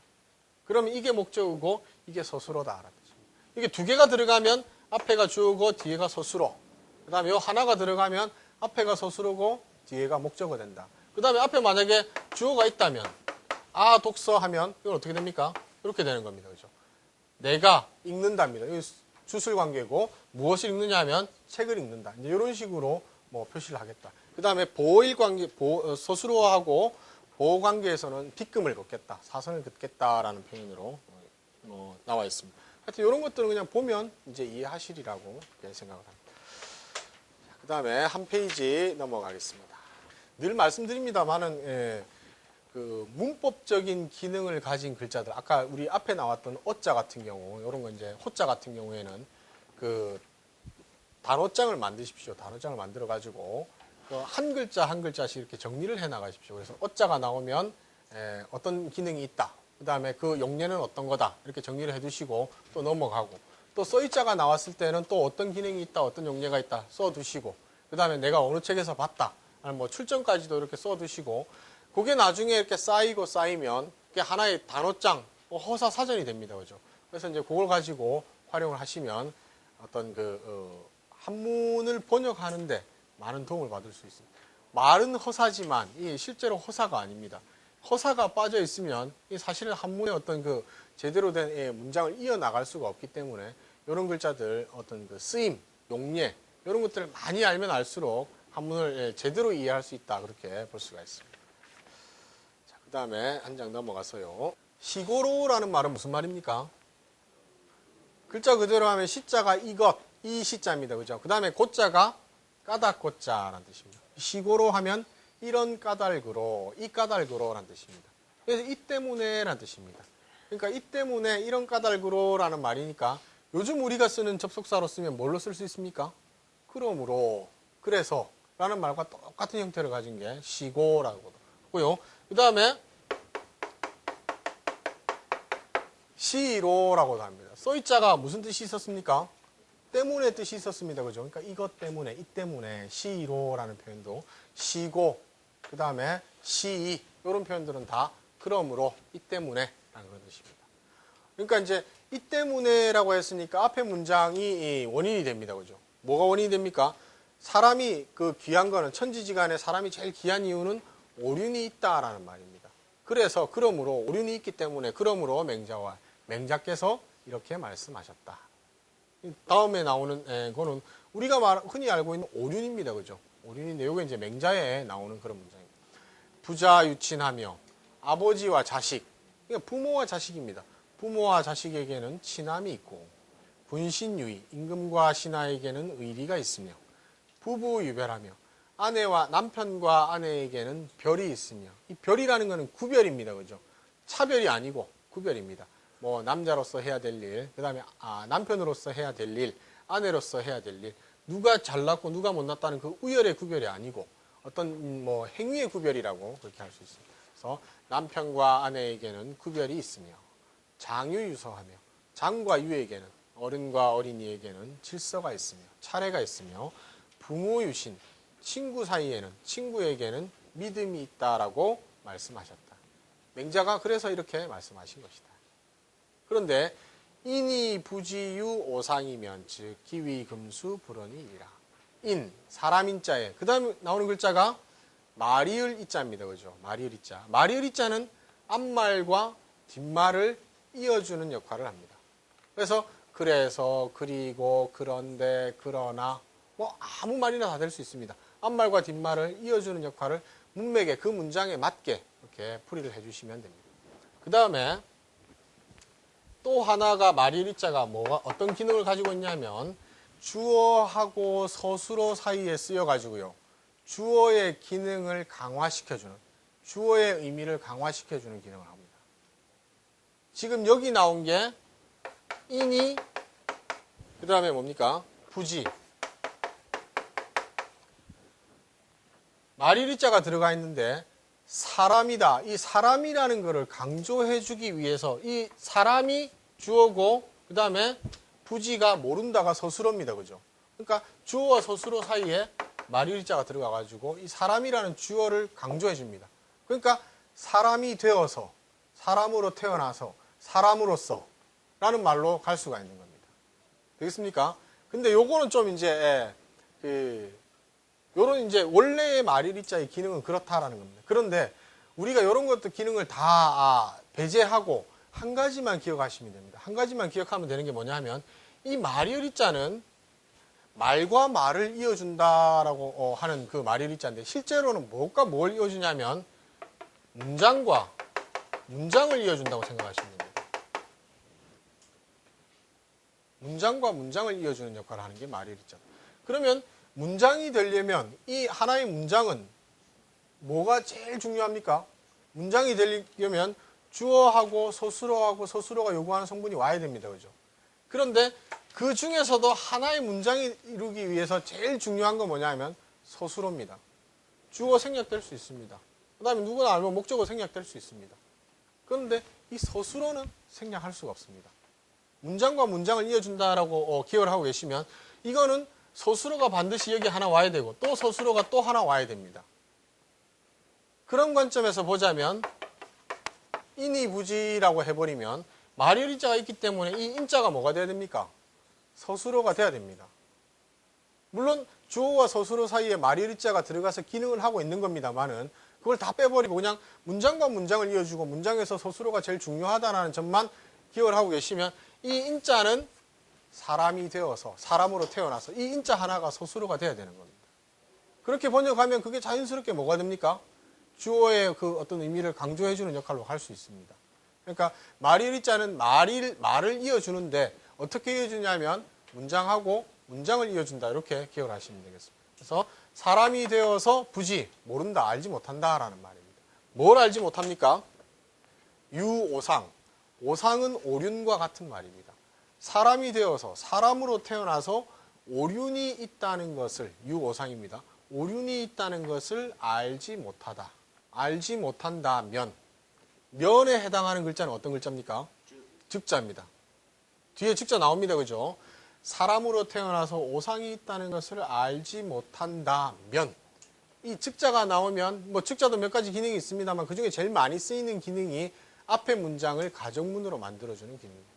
그러면 이게 목적어고 이게 서술어다라는 뜻입니다. 이게 두 개가 들어가면 앞에가 주어고 뒤에가 서술어. 그 다음에 요 하나가 들어가면 앞에가 서술어고 뒤에가 목적어 된다. 그 다음에 앞에 만약에 주어가 있다면 독서 하면 이건 어떻게 됩니까? 이렇게 되는 겁니다. 그죠? 내가 읽는답니다. 이 주술 관계고 무엇을 읽느냐 하면 책을 읽는다. 이제 이런 식으로 뭐 표시를 하겠다. 그 다음에 보일 관계, 서술어하고 보호 관계에서는 빗금을 걷겠다. 사선을 긋겠다라는 표현으로 나와 있습니다. 하여튼 이런 것들은 그냥 보면 이제 이해하시리라고 생각을 합니다. 그 다음에 한 페이지 넘어가겠습니다. 늘 말씀드립니다만은 그 문법적인 기능을 가진 글자들, 아까 우리 앞에 나왔던 어자 같은 경우, 이런 거 이제 호자 같은 경우에는 그 단어장을 만드십시오. 단어장을 만들어 가지고 한 글자 한 글자씩 이렇게 정리를 해 나가십시오. 그래서 어자가 나오면 어떤 기능이 있다. 그 다음에 그 용례는 어떤 거다. 이렇게 정리를 해 두시고 또 넘어가고, 또 써있자가 나왔을 때는 또 어떤 기능이 있다, 어떤 용례가 있다 써 두시고, 그 다음에 내가 어느 책에서 봤다, 아니면 뭐 출전까지도 이렇게 써 두시고, 그게 나중에 이렇게 쌓이고 쌓이면 그게 하나의 단어장, 허사 사전이 됩니다. 그죠? 그래서 이제 그걸 가지고 활용을 하시면 어떤 한문을 번역하는데 많은 도움을 받을 수 있습니다. 말은 허사지만 이 실제로 허사가 아닙니다. 허사가 빠져 있으면 사실은 한문의 어떤 제대로 된 문장을 이어나갈 수가 없기 때문에 이런 글자들 어떤 쓰임, 용례 이런 것들을 많이 알면 알수록 한문을 제대로 이해할 수 있다, 그렇게 볼 수가 있습니다. 그 다음에 한 장 넘어가서요. 시고로라는 말은 무슨 말입니까? 글자 그대로 하면 시자가 이것, 이 시자입니다. 그죠? 그 다음에 고자가 까닭고자라는 뜻입니다. 시고로 하면 이런 까닭으로, 이 까닭으로라는 뜻입니다. 그래서 이 때문에라는 뜻입니다. 그러니까 이 때문에 이런 까닭으로라는 말이니까 요즘 우리가 쓰는 접속사로 쓰면 뭘로 쓸 수 있습니까? 그러므로, 그래서 라는 말과 똑같은 형태를 가진 게 시고라고 하고요. 그 다음에 시로라고도 합니다. 써있자가 무슨 뜻이 있었습니까? 때문에 뜻이 있었습니다. 그죠? 그러니까 이것 때문에, 이 때문에 시로라는 표현도 시고, 그 다음에 시이 이런 표현들은 다 그러므로, 이 때문에 라는 그런 뜻입니다. 그러니까 이제 이 때문에라고 했으니까 앞에 문장이 원인이 됩니다. 그죠? 뭐가 원인이 됩니까? 사람이 귀한 거는, 천지지간에 사람이 제일 귀한 이유는 오륜이 있다라는 말입니다. 그래서 그러므로 오륜이 있기 때문에 그러므로 맹자와 맹자께서 이렇게 말씀하셨다. 다음에 나오는 거는 우리가 흔히 알고 있는 오륜입니다. 그죠? 오륜인데 요게 이제 맹자에 나오는 그런 문장입니다. 부자 유친하며 아버지와 자식, 그러니까 부모와 자식입니다. 부모와 자식에게는 친함이 있고, 분신유의, 임금과 신하에게는 의리가 있으며, 부부 유별하며 아내와 남편과 아내에게는 별이 있으며, 이 별이라는 것은 구별입니다. 그죠? 차별이 아니고 구별입니다. 뭐 남자로서 해야 될 일, 그 다음에 남편으로서 해야 될 일, 아내로서 해야 될 일, 누가 잘났고 누가 못났다는 그 우열의 구별이 아니고 어떤 뭐 행위의 구별이라고 그렇게 할 수 있습니다. 그래서 남편과 아내에게는 구별이 있으며, 장유유서하며, 장과 유에게는, 어른과 어린이에게는 질서가 있으며 차례가 있으며, 부모유신, 친구 사이에는, 친구에게는 믿음이 있다라고 말씀하셨다. 맹자가 그래서 이렇게 말씀하신 것이다. 그런데 인이 부지유 오상이면 즉 기위금수 불언이이라. 인, 사람 인자에, 그 다음에 나오는 글자가 마리을 이자입니다. 그죠? 마리을 이자. 마리을 이자는 앞말과 뒷말을 이어주는 역할을 합니다. 그래서 그리고, 그런데, 그러나, 뭐 아무 말이나 다 될 수 있습니다. 앞말과 뒷말을 이어주는 역할을 문맥에, 그 문장에 맞게 이렇게 풀이를 해주시면 됩니다. 그 다음에 또 하나가 마리리자가 어떤 기능을 가지고 있냐면, 주어하고 서술어 사이에 쓰여가지고요, 주어의 기능을 강화시켜주는, 주어의 의미를 강화시켜주는 기능을 합니다. 지금 여기 나온 게 인이, 그 다음에 뭡니까? 부지. 마리리자가 들어가 있는데 사람이다. 이 사람이라는 것을 강조해주기 위해서 이 사람이 주어고, 그 다음에 부지가 모른다가 서술어입니다. 그죠? 그러니까 주어와 서술어 사이에 마리리자가 들어가가지고 이 사람이라는 주어를 강조해줍니다. 그러니까 사람이 되어서, 사람으로 태어나서, 사람으로서 라는 말로 갈 수가 있는 겁니다. 되겠습니까? 근데 요거는 좀 이제 요런 이제 원래의 말일이자의 기능은 그렇다라는 겁니다. 그런데 우리가 이런 것도 기능을 다 배제하고 한 가지만 기억하시면 됩니다. 한 가지만 기억하면 되는 게 뭐냐면 이 말일이자는 말과 말을 이어준다라고 하는 그 말일이자인데 실제로는 무엇과 뭘 이어주냐면 문장과 문장을 이어준다고 생각하시면 됩니다. 문장과 문장을 이어주는 역할을 하는 게 말일이자. 그러면 문장이 되려면 이 하나의 문장은 뭐가 제일 중요합니까? 문장이 되려면 주어하고 서술어하고 서술어가 요구하는 성분이 와야 됩니다. 그죠? 그런데 그 중에서도 하나의 문장이 이루기 위해서 제일 중요한 건 뭐냐면 서술어입니다. 주어 생략될 수 있습니다. 그 다음에 누구나 알면 목적어 생략될 수 있습니다. 그런데 이 서술어는 생략할 수가 없습니다. 문장과 문장을 이어준다라고 기억을 하고 계시면 이거는 서술어가 반드시 여기 하나 와야 되고 또 서술어가 또 하나 와야 됩니다. 그런 관점에서 보자면 인이부지라고 해버리면 말일이자가 있기 때문에 이 인자가 뭐가 돼야 됩니까? 서술어가 돼야 됩니다. 물론 주어와 서술어 사이에 말일이자가 들어가서 기능을 하고 있는 겁니다만은 그걸 다 빼버리고 그냥 문장과 문장을 이어주고 문장에서 서술어가 제일 중요하다는 점만 기억을 하고 계시면 이 인자는 사람이 되어서 사람으로 태어나서 이 인자 하나가 서술어가 돼야 되는 겁니다. 그렇게 번역하면 그게 자연스럽게 뭐가 됩니까? 주어의 그 어떤 의미를 강조해주는 역할로 할 수 있습니다. 그러니까 말일이자는 말을 이어주는데 어떻게 이어주냐면 문장하고 문장을 이어준다 이렇게 기억을 하시면 되겠습니다. 그래서 사람이 되어서 부지 모른다 알지 못한다라는 말입니다. 뭘 알지 못합니까? 유오상 오상은 오륜과 같은 말입니다. 사람이 되어서 사람으로 태어나서 오륜이 있다는 것을 유오상입니다. 오륜이 있다는 것을 알지 못하다. 알지 못한다면 면에 해당하는 글자는 어떤 글자입니까? 즉자입니다. 뒤에 즉자 나옵니다. 그죠? 사람으로 태어나서 오상이 있다는 것을 알지 못한다면 이 즉자가 나오면 뭐 즉자도 몇 가지 기능이 있습니다만 그중에 제일 많이 쓰이는 기능이 앞에 문장을 가정문으로 만들어주는 기능입니다.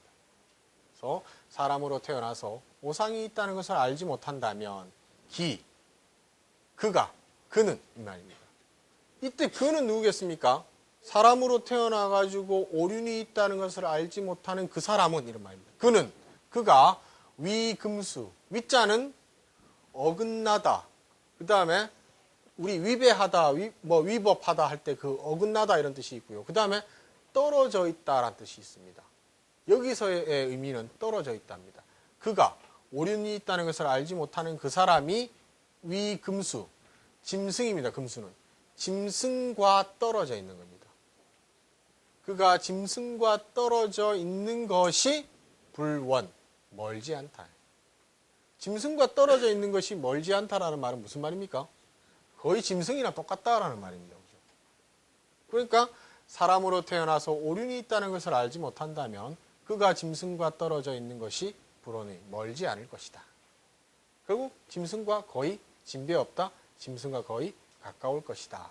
그래서 사람으로 태어나서 오상이 있다는 것을 알지 못한다면 그가, 그는 이 말입니다. 이때 그는 누구겠습니까? 사람으로 태어나가지고 오륜이 있다는 것을 알지 못하는 그 사람은 이런 말입니다. 그가 위금수, 위자는 어긋나다. 그 다음에 우리 위배하다, 위법하다 할 때 그 어긋나다 이런 뜻이 있고요. 그 다음에 떨어져 있다라는 뜻이 있습니다. 여기서의 의미는 떨어져 있답니다. 그가 오륜이 있다는 것을 알지 못하는 그 사람이 위금수, 짐승입니다. 금수는. 짐승과 떨어져 있는 겁니다. 그가 짐승과 떨어져 있는 것이 불원, 멀지 않다. 짐승과 떨어져 있는 것이 멀지 않다라는 말은 무슨 말입니까? 거의 짐승이랑 똑같다라는 말입니다. 그러니까 사람으로 태어나서 오륜이 있다는 것을 알지 못한다면 그가 짐승과 떨어져 있는 것이 불원이 멀지 않을 것이다. 결국 짐승과 거의 진배 없다. 짐승과 거의 가까울 것이다.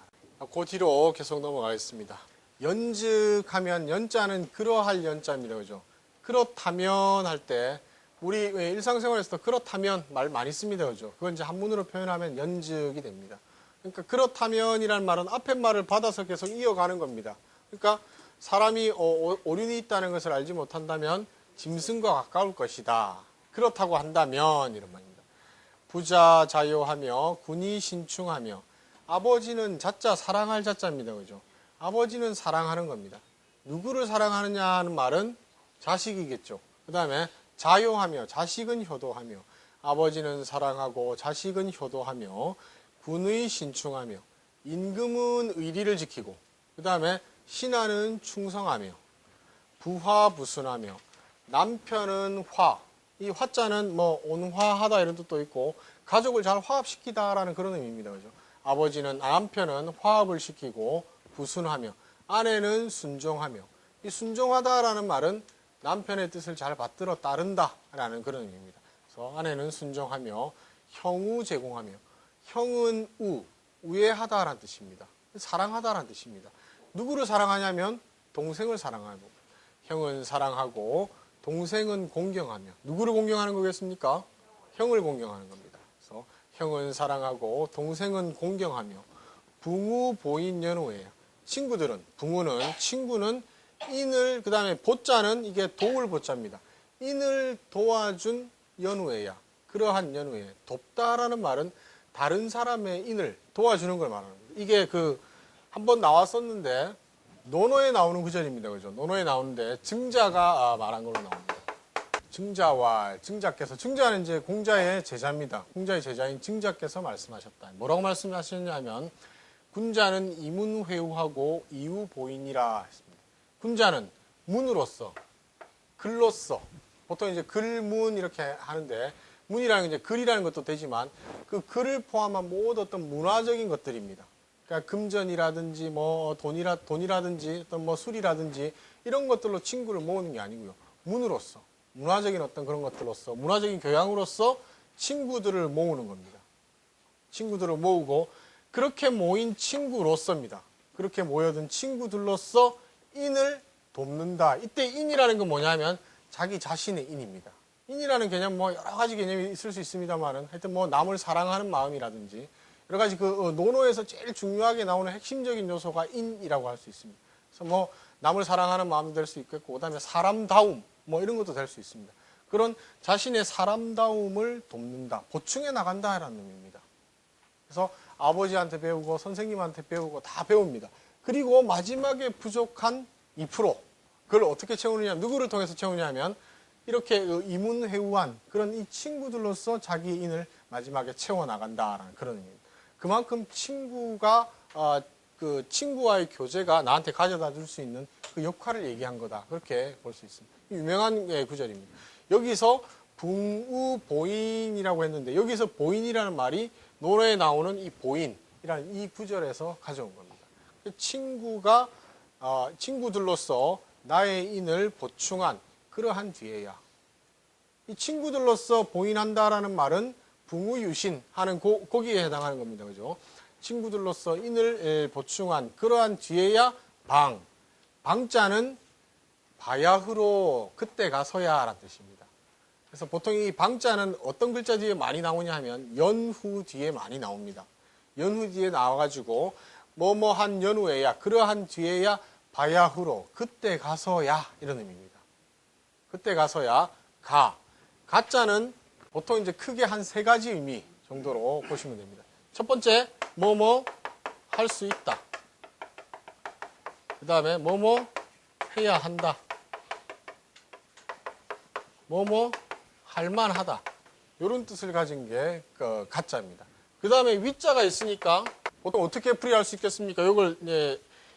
그 뒤로 계속 넘어가겠습니다. 연즉하면 연자는 그러할 연자입니다. 그죠? 그렇다면 할 때 우리 일상생활에서도 그렇다면 말 많이 씁니다. 그죠? 그건 이제 한문으로 표현하면 연즉이 됩니다. 그러니까 그렇다면이라는 말은 앞에 말을 받아서 계속 이어가는 겁니다. 그러니까 사람이 오륜이 있다는 것을 알지 못한다면 짐승과 가까울 것이다. 그렇다고 한다면 이런 말입니다. 부자 자요하며 군이 신충하며 아버지는 자자 사랑할 자자입니다. 그죠? 아버지는 사랑하는 겁니다. 누구를 사랑하느냐 하는 말은 자식이겠죠. 그 다음에 자요하며 자식은 효도하며 아버지는 사랑하고 자식은 효도하며 군의 신충하며 임금은 의리를 지키고 그 다음에 신하는 충성하며 부화부순하며 남편은 이 화자는 뭐 온화하다 이런 뜻도 있고 가족을 잘 화합시키다라는 그런 의미입니다. 그죠? 남편은 화합을 시키고 부순하며 아내는 순종하며 이 순종하다라는 말은 남편의 뜻을 잘 받들어 따른다라는 그런 의미입니다. 그래서 아내는 순종하며 형우 제공하며 형은 우애하다라는 뜻입니다. 사랑하다라는 뜻입니다. 누구를 사랑하냐면 동생을 사랑하고 형은 사랑하고 동생은 공경하며. 누구를 공경하는 거겠습니까? 형을 공경하는 겁니다. 그래서 형은 사랑하고 동생은 공경하며 붕우 보인 연우예요. 친구들은, 친구는 인을, 그 다음에 보자는 이게 도울 보자입니다. 인을 도와준 연우예야. 그러한 연우예. 돕다라는 말은 다른 사람의 인을 도와주는 걸 말하는 거예요. 이게 한번 나왔었는데 논어에 나오는 구절입니다. 그죠? 논어에 나오는데 증자가 말한 걸로 나옵니다. 증자와 증자께서, 증자는 이제 공자의 제자입니다. 공자의 제자인 증자께서 말씀하셨다. 뭐라고 말씀하셨냐면 군자는 이문회우하고 이우보인이라 했습니다. 군자는 문으로서, 글로서, 보통 이제 글문 이렇게 하는데 문이라는 게 이제 글이라는 것도 되지만 그 글을 포함한 모든 어떤 문화적인 것들입니다. 그러니까 금전이라든지 뭐 돈이라든지 어떤 뭐 술이라든지 이런 것들로 친구를 모으는 게 아니고요. 문으로서, 문화적인 어떤 그런 것들로서, 문화적인 교양으로서 친구들을 모으는 겁니다. 친구들을 모으고 그렇게 모인 친구로서입니다. 그렇게 모여든 친구들로서 인을 돕는다. 이때 인이라는 건 뭐냐면 자기 자신의 인입니다. 인이라는 개념 뭐 여러 가지 개념이 있을 수 있습니다만은 하여튼 뭐 남을 사랑하는 마음이라든지 여러 가지 논어에서 제일 중요하게 나오는 핵심적인 요소가 인이라고 할 수 있습니다. 그래서 뭐 남을 사랑하는 마음도 될 수 있겠고 그다음에 사람다움 뭐 이런 것도 될 수 있습니다. 그런 자신의 사람다움을 돕는다, 보충해 나간다라는 의미입니다. 그래서 아버지한테 배우고 선생님한테 배우고 다 배웁니다. 그리고 마지막에 부족한 2%, 그걸 어떻게 채우느냐, 누구를 통해서 채우냐면 이렇게 이문회우한 그런 이 친구들로서 자기 인을 마지막에 채워나간다라는 그런 의미입니다. 그만큼 친구와의 교제가 나한테 가져다 줄 수 있는 그 역할을 얘기한 거다. 그렇게 볼 수 있습니다. 유명한 구절입니다. 여기서 붕우보인이라고 했는데 여기서 보인이라는 말이 논어에 나오는 이 보인이라는 이 구절에서 가져온 겁니다. 친구들로서 나의 인을 보충한 그러한 뒤에야. 이 친구들로서 보인한다라는 말은 붕우유신 하는 거기에 해당하는 겁니다. 그죠? 친구들로서 인을 보충한 그러한 뒤에야 방자는 바야흐로 그때 가서야 라는 뜻입니다. 그래서 보통 이 방자는 어떤 글자 뒤에 많이 나오냐 하면 연후 뒤에 많이 나옵니다. 연후 뒤에 나와가지고 뭐뭐한 연후에야 그러한 뒤에야 바야흐로 그때 가서야 이런 의미입니다. 그때 가서야 가자는 보통 이제 크게 한 3가지 의미 정도로 보시면 됩니다. 첫 번째 뭐뭐 할 수 있다. 그 다음에 뭐뭐 해야 한다. 뭐뭐 할만하다. 이런 뜻을 가진 게 가자입니다. 그 다음에 위자가 있으니까 보통 어떻게 풀이할 수 있겠습니까? 이걸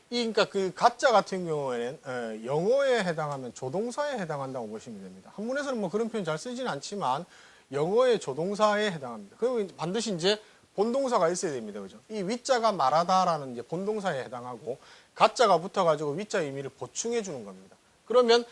그러니까 그 가자 같은 경우에는 영어에 해당하면 조동사에 해당한다고 보시면 됩니다. 한문에서는 뭐 그런 표현 잘 쓰지는 않지만 영어의 조동사에 해당합니다. 그러면 반드시 이제 본동사가 있어야 됩니다. 그죠? 이 위자가 말하다라는 이제 본동사에 해당하고 가자가 붙어가지고 위자 의미를 보충해 주는 겁니다. 그러면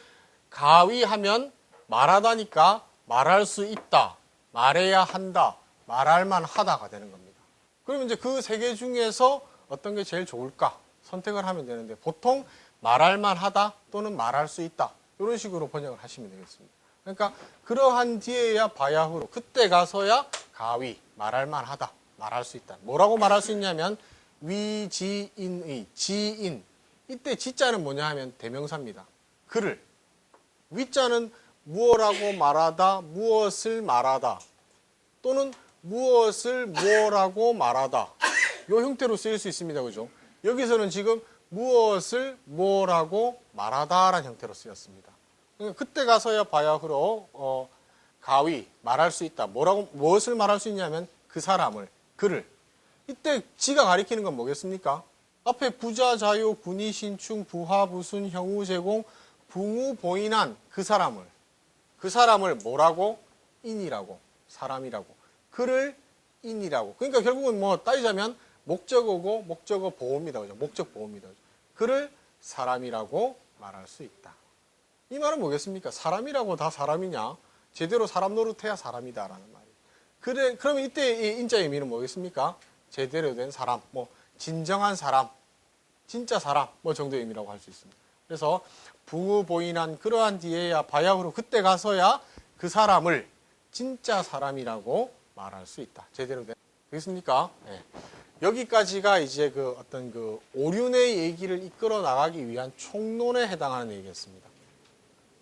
가위하면 말하다니까 말할 수 있다, 말해야 한다, 말할만 하다가 되는 겁니다. 그러면 이제 그 3개 중에서 어떤 게 제일 좋을까 선택을 하면 되는데 보통 말할만 하다 또는 말할 수 있다 이런 식으로 번역을 하시면 되겠습니다. 그러니까 그러한 뒤에야 바야흐로 그때 가서야 가위 말할만 하다, 말할 수 있다. 뭐라고 말할 수 있냐면 위지인의 지인 이때 지자는 뭐냐 하면 대명사입니다. 그를 위자는 무엇라고 말하다, 무엇을 말하다 또는 무엇을 무엇라고 말하다 이 형태로 쓰일 수 있습니다. 그죠? 여기서는 지금 무엇을 무엇라고 말하다라는 형태로 쓰였습니다. 그러니까 그때 가서야 바야흐로 가위 말할 수 있다. 무엇을 말할 수 있냐면 그 사람을, 그를. 이때 지가 가리키는 건 뭐겠습니까? 앞에 부자, 자요, 군이, 신충, 부하, 부순, 형우, 제공, 붕우, 보인한 그 사람을 뭐라고? 인이라고, 사람이라고, 그를 인이라고. 그러니까 결국은 뭐 따지자면 목적어고 목적어 보호입니다. 그죠? 목적 보호입니다. 그죠? 그를 사람이라고 말할 수 있다. 이 말은 뭐겠습니까? 사람이라고 다 사람이냐? 제대로 사람 노릇해야 사람이다라는 말이에요. 그러면 이때 이 인자의 의미는 뭐겠습니까? 제대로 된 사람, 뭐 진정한 사람, 진짜 사람 뭐 정도의 의미라고 할 수 있습니다. 그래서 붕우 보이난 그러한 뒤에야 바야흐로 그때 가서야 그 사람을 진짜 사람이라고 말할 수 있다. 제대로 되겠습니까? 네. 여기까지가 이제 그 어떤 그 오륜의 얘기를 이끌어 나가기 위한 총론에 해당하는 얘기였습니다.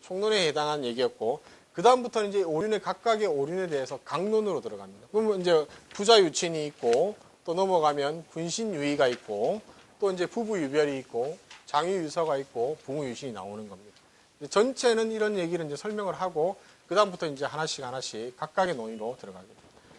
총론에 해당하는 얘기였고, 그 다음부터는 이제 오륜의 각각의 오륜에 대해서 강론으로 들어갑니다. 그러면 이제 부자 유친이 있고, 또 넘어가면 군신 유의가 있고, 또 이제 부부 유별이 있고, 장유 유서가 있고, 부모 유신이 나오는 겁니다. 전체는 이런 얘기를 이제 설명을 하고, 그 다음부터 이제 하나씩 각각의 논의로 들어가게 됩니다.